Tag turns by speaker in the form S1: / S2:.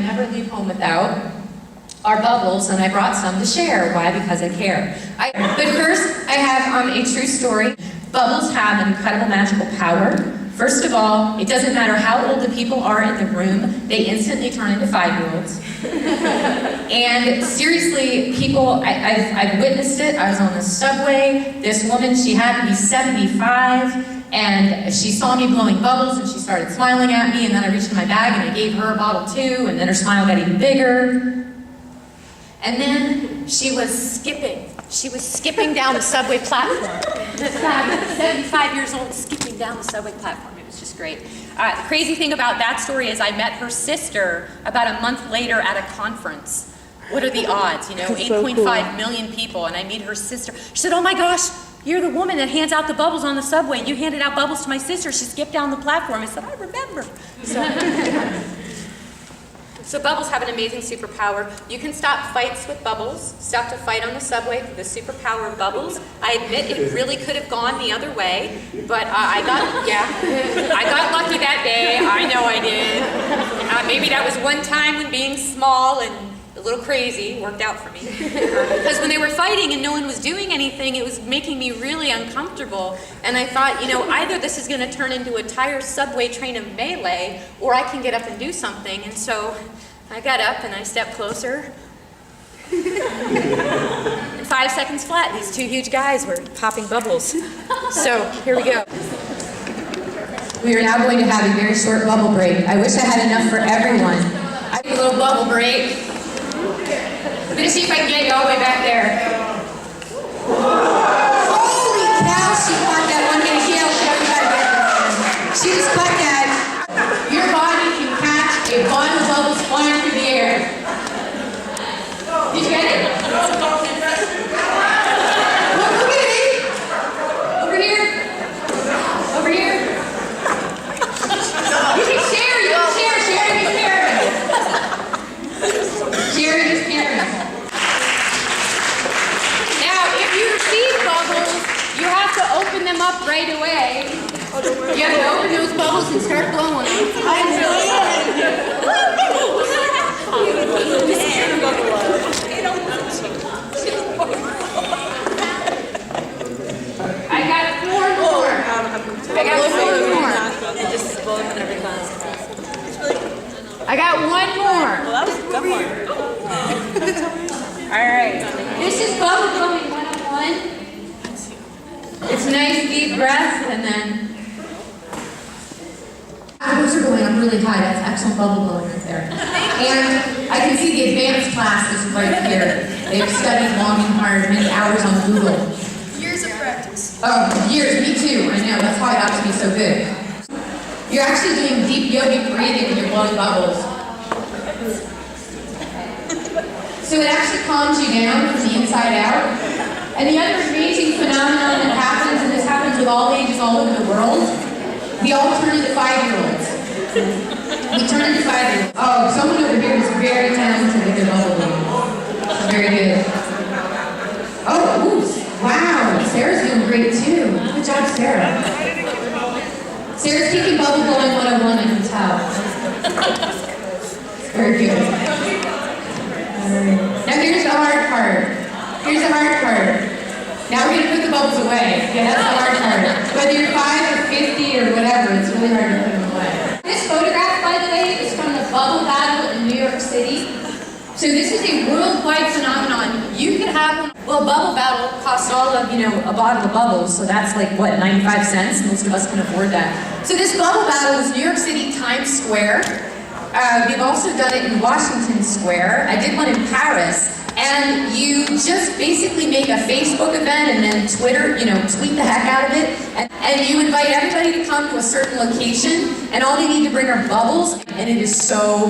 S1: never leave home without are bubbles, and I brought some to share. Why? Because I care. But first, I have a true story. Bubbles have an incredible magical power. First of all, it doesn't matter how old the people are in the room, they instantly turn into 5-year-olds. And seriously, people, I've witnessed it. I was on the subway. This woman, she had to be 75, and she saw me blowing bubbles, and she started smiling at me, and then I reached in my bag, and I gave her a bottle too, and then her smile got even bigger. And then she was skipping. She was skipping down the subway platform. 75 years old, skipping down the subway platform. It was just great. The crazy thing about that story is I met her sister about a month later at a conference. What are the odds? You know, 8.5 million people, and I meet her sister. She said, "Oh my gosh, you're the woman that hands out the bubbles on the subway. You handed out bubbles to my sister. She skipped down the platform." I said, "I remember." So bubbles have an amazing superpower. You can stop fights with bubbles, stop to fight on the subway with the superpower of bubbles. I admit it really could have gone the other way, but I got lucky that day. I know I did. Maybe that was one time when being small and a little crazy worked out for me. Because when they were fighting and no one was doing anything, it was making me really uncomfortable. And I thought, you know, either this is going to turn into a entire subway train of melee, or I can get up and do something. And so I got up and I stepped closer. And 5 seconds flat, these two huge guys were popping bubbles. So here we go. We are now going to have a very short bubble break. I wish I had enough for everyone. I need a little bubble break. I'm going to see if I can get you all the way back there. Holy cow, she caught that one. Can you see how she just caught that? Your body can catch a bundle of bubbles flying through the air. Did you get it? Look at me. Over here. Over here. You can share. You can share. Sherry can share. Sherry is sharing. You have to open them up right away. You have to open those bubbles and start blowing them. I got 4 more. I got 4 more. I got 1 more.
S2: Well, that was a good one.
S1: All right. This is bubble blowing 101. It's a nice deep breath, and then those are going up really high. That's excellent bubble blowing right there. And I can see the advanced class is right here. They've studied long and hard, many hours on Google.
S2: Years of practice.
S1: Oh, years, me too. I know, that's how it got to be so good. You're actually doing deep yogic breathing when you're blowing bubbles. So it actually calms you down from the inside out. And the other amazing phenomenon that happens, and this happens with all ages all over the world, we all turn into 5-year-olds. We turn into 5-year-olds. Oh, someone over here is very talented with their bubble blowing. Very good. Oh, oops. Wow. Sarah's doing great too. Good job, Sarah. Sarah's taking bubble blowing 101, I can tell. Very good. Now here's the hard part. Here's the hard part. Now we're going to put the bubbles away. Yeah, that's the hard part. Whether you're 5 or 50 or whatever, it's really hard to put them away. This photograph, by the way, is from the bubble battle in New York City. So this is a worldwide phenomenon. You could have one. Well, bubble battle costs all of, a bottle of bubbles. So that's like, what, 95 cents? Most of us can afford that. So this bubble battle is New York City, Times Square. We've also done it in Washington Square. I did one in Paris. And you just basically make a Facebook event and then Twitter, tweet the heck out of it. And you invite everybody to come to a certain location, and all they need to bring are bubbles, and it is so